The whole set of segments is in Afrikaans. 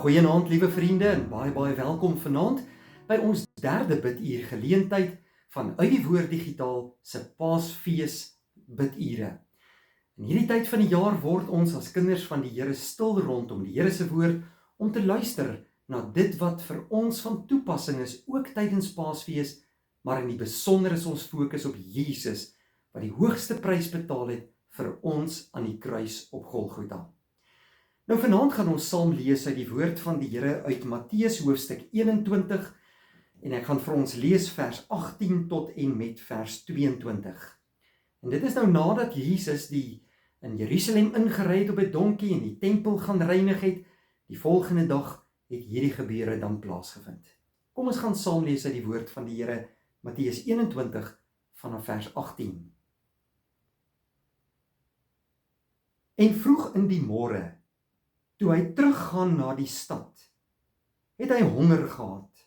Goeienaand liewe vriende en baie welkom vanaand by ons derde biduur geleentheid van Uit die Woord Digitaal se Paasfees bidure. In hierdie tyd van die jaar word ons as kinders van die Here stil rondom die Here se woord om te luister na dit wat vir ons van toepassing is ook tydens Paasfees, maar in die besonder is ons fokus op Jesus wat die hoogste prys betaal het vir ons aan die kruis op Golgotha. Nou vanaand gaan ons saam lees uit die woord van die Here uit Matteus hoofstuk 21 en ek gaan vir ons lees vers 18 tot en met vers 22. En dit is nou nadat Jesus in Jerusalem ingery het op 'n donkie en die tempel gaan reinig het, die volgende dag het hierdie gebeure dan plaasgevind. Kom ons gaan saam lees uit die woord van die Here Matteus 21 vanaf vers 18. En vroeg in die môre, toe hy teruggaan na die stad, het hy honger gehad.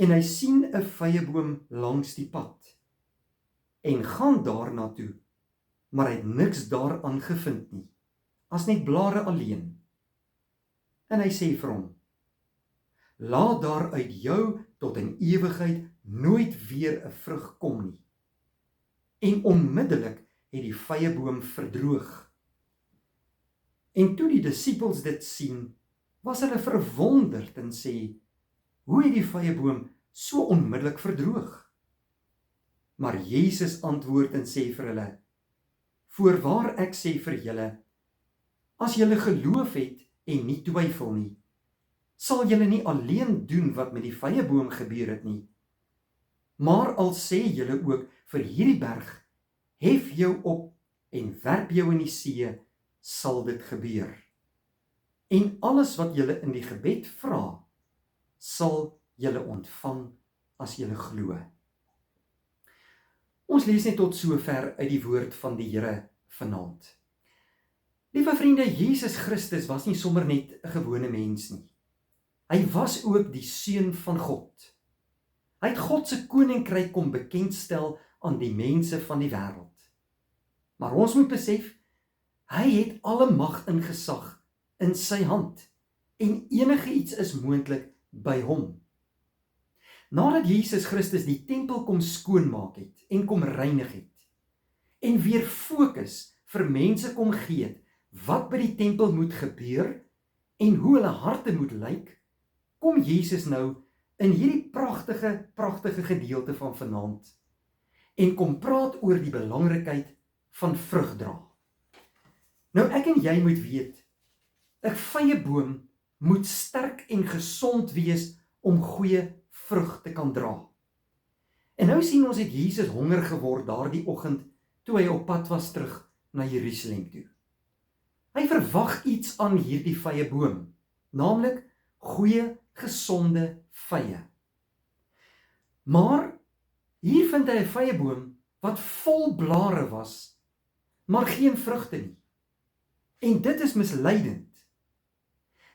En hy sien 'n vyeboom langs die pad, en gaan daarna toe, maar hy het niks daaraan gevind nie, as net blare alleen. En hy sê vir hom, laat daar uit jou tot in ewigheid nooit weer 'n vrug kom nie. En onmiddellik het die vyeboom verdroog. En toe die disippels dit sien, was hulle verwonderd en sê, hoe het die vyeboom so onmiddellik verdroog? Maar Jesus antwoord en sê vir hulle, voorwaar ek sê vir julle, as julle geloof het en nie twyfel nie, sal julle nie alleen doen wat met die vyeboom gebeur het nie, maar al sê julle ook vir hierdie berg, hef jou op en werp jou in die see, sal dit gebeur. En alles wat julle in die gebed vra, sal julle ontvang as julle glo. Ons lees net tot sover uit die woord van die Here vanaand. Liewe vriende, Jesus Christus was nie sommer net 'n gewone mens nie. Hy was ook die seun van God. Hy het God se koninkryk kom bekendstel aan die mense van die wêreld. Maar ons moet besef, hy het alle mag en gesag in sy hand en enige iets is moontlik by hom. Nadat Jesus Christus die tempel kom skoonmaak het en kom reinig het en weer fokus vir mense kom gee het wat by die tempel moet gebeur en hoe hulle harte moet lyk, kom Jesus nou in hierdie pragtige gedeelte van vanaand en kom praat oor die belangrikheid van vrug dra. Nou ek en jy moet weet, 'n vyeboom moet sterk en gesond wees om goeie vrug te kan dra. En nou sien ons het Jesus honger geword daardie oggend toe hy op pad was terug na Jerusalem toe. Hy verwag iets aan hierdie vyeboom, naamlik goeie, gesonde vye. Maar hier vind hy 'n vyeboom wat vol blare was, maar geen vrugte nie. En dit is misleidend.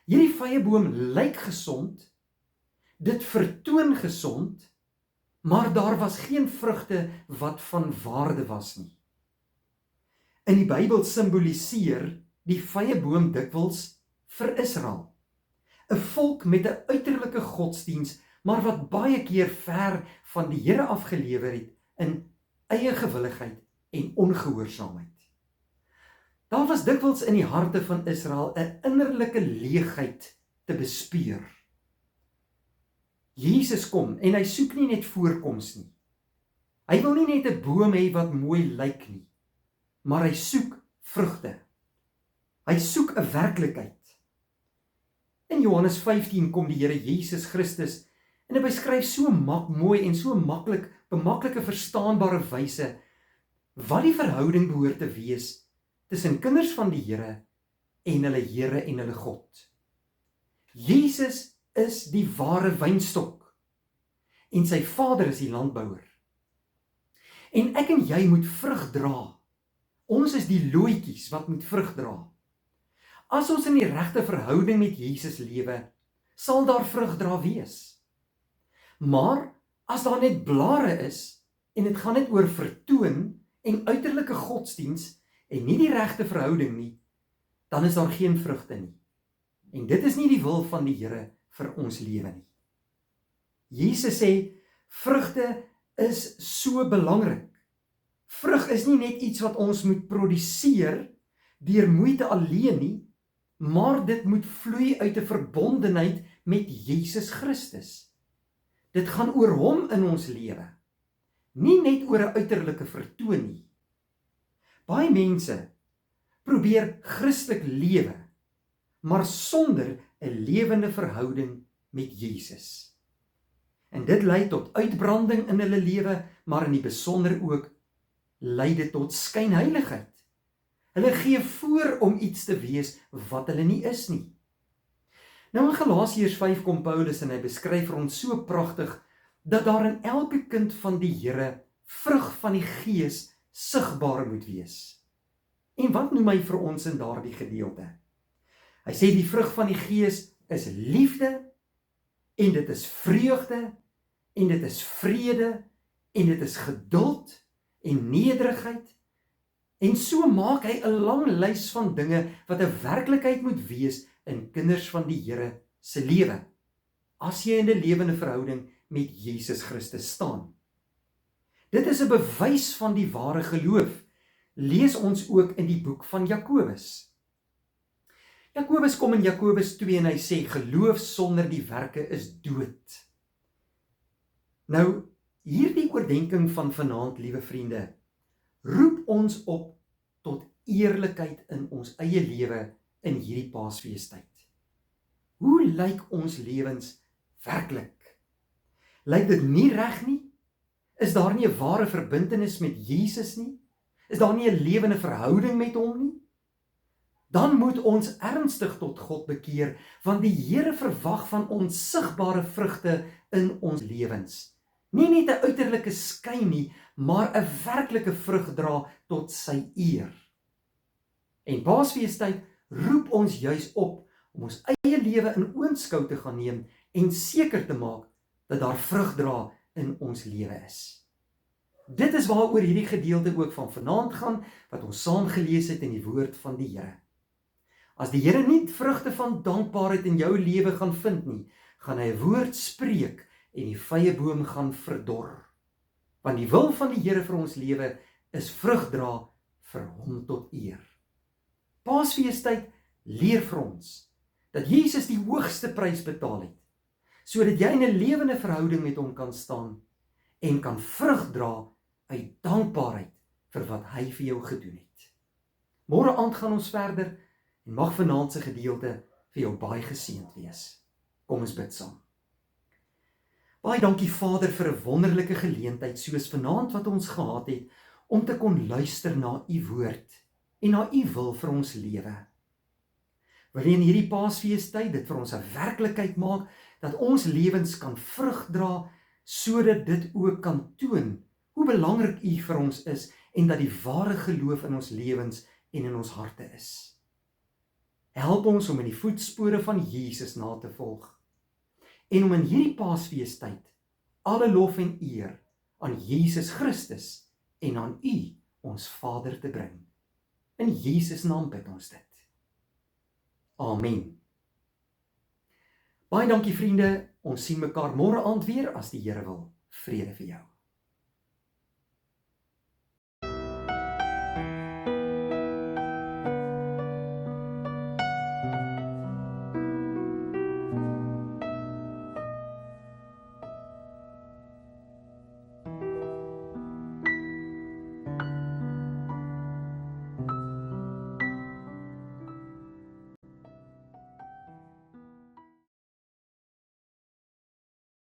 Hierdie vyeboom lyk gesond, dit vertoon gesond, maar daar was geen vrugte wat van waarde was nie. In die Bybel simboliseer die vyeboom dikwels vir Israel, 'n volk met 'n uiterlike godsdiens, maar wat baie keer ver van die Here afgelewer het in eie gewilligheid en ongehoorsaamheid. Daar was dikwels in die harte van Israel 'n innerlike leegheid te bespeur. Jesus kom en hy soek nie net voorkoms nie. Hy wil nie net 'n boom hê wat mooi lyk nie, maar hy soek vrugte. Hy soek 'n werklikheid. In Johannes 15 kom die Here Jesus Christus en hy beskryf so mooi en so bemaklike verstaanbare wyse wat die verhouding behoort te wees tussen kinders van die Here en hulle God. Jesus is die ware wynstok en sy Vader is die landbouer. En ek en jy moet vrug dra. Ons is die looitjies wat moet vrug dra. As ons in die regte verhouding met Jesus lewe, sal daar vrug dra wees. Maar as daar net blare is en dit gaan net oor vertoon en uiterlike godsdiens en nie die regte verhouding nie, dan is daar geen vrugte nie. En dit is nie die wil van die Here vir ons lewe nie. Jesus sê, vrugte is so belangrik. Vrug is nie net iets wat ons moet produseer deur moeite alleen nie, maar dit moet vloei uit 'n verbondenheid met Jesus Christus. Dit gaan oor hom in ons lewe, nie net oor 'n uiterlike vertoon nie. Baie mense probeer Christelik lewe, maar sonder 'n lewende verhouding met Jesus. En dit lei tot uitbranding in hulle lewe, maar in die besonder ook lei dit tot skynheiligheid. Hulle gee voor om iets te wees wat hulle nie is nie. Nou in Galasiërs 5 kom Paulus en hy beskryf vir ons so pragtig dat daar in elke kind van die Here vrug van die Gees sigbaar moet wees. En wat noem hy vir ons in daardie gedeelte? Hy sê die vrug van die Gees is liefde, en dit is vreugde, en dit is vrede, en dit is geduld, en nederigheid, en so maak hy 'n lang lys van dinge wat 'n werklikheid moet wees in kinders van die Here se lewe, as jy in 'n lewende verhouding met Jesus Christus staan. Dit is 'n bewys van die ware geloof, lees ons ook in die boek van Jakobus. Jakobus kom in Jakobus 2 en hy sê, geloof sonder die werke is dood. Nou, hierdie oordenking van vanaand, liewe vriende, roep ons op tot eerlikheid in ons eie lewe in hierdie Paasfeestyd. Hoe lyk ons lewens werklik? Lyk dit nie reg nie? Is daar nie 'n ware verbintenis met Jesus nie? Is daar nie 'n lewende verhouding met hom nie? Dan moet ons ernstig tot God bekeer, want die Here verwag van ons sigbare vrugte in ons lewens. Nie net 'n uiterlike skyn nie, maar 'n werklike vrug dra tot sy eer. En Paasfeestyd roep ons juis op om ons eie lewe in oënskou te gaan neem en seker te maak dat daar vrug dra in ons lewe is. Dit is waaroor hierdie gedeelte ook van vanaand gaan, wat ons saam gelees het in die woord van die Here. As die Here nie vrugte van dankbaarheid in jou lewe gaan vind nie, gaan hy 'n woord spreek en die vrye boom gaan verdor. Want die wil van die Here vir ons lewe is vrug dra vir hom tot eer. Paasfeestyd leer vir ons dat Jesus die hoogste prys betaal het, sodat jy in 'n lewende verhouding met hom kan staan en kan vrug dra uit dankbaarheid vir wat hy vir jou gedoen het. Môre aand gaan ons verder en mag vanaand se gedeelte vir jou baie geseënd wees. Kom ons bid saam. Baie dankie Vader vir 'n wonderlike geleentheid soos vanaand wat ons gehad het om te kon luister na u woord en na u wil vir ons lewe. Wil jy in hierdie Paasfeestyd dit vir ons 'n werklikheid maak dat ons lewens kan vrug dra sodat dit ook kan toon hoe belangrik u vir ons is en dat die ware geloof in ons lewens en in ons harte is. Help ons om in die voetspore van Jesus na te volg en om in hierdie Paasfeestyd alle lof en eer aan Jesus Christus en aan u, ons Vader, te bring. In Jesus naam bid ons dit. Amen. Baie dankie vriende, ons sien mekaar môre aand weer as die Here wil. Vrede vir jou.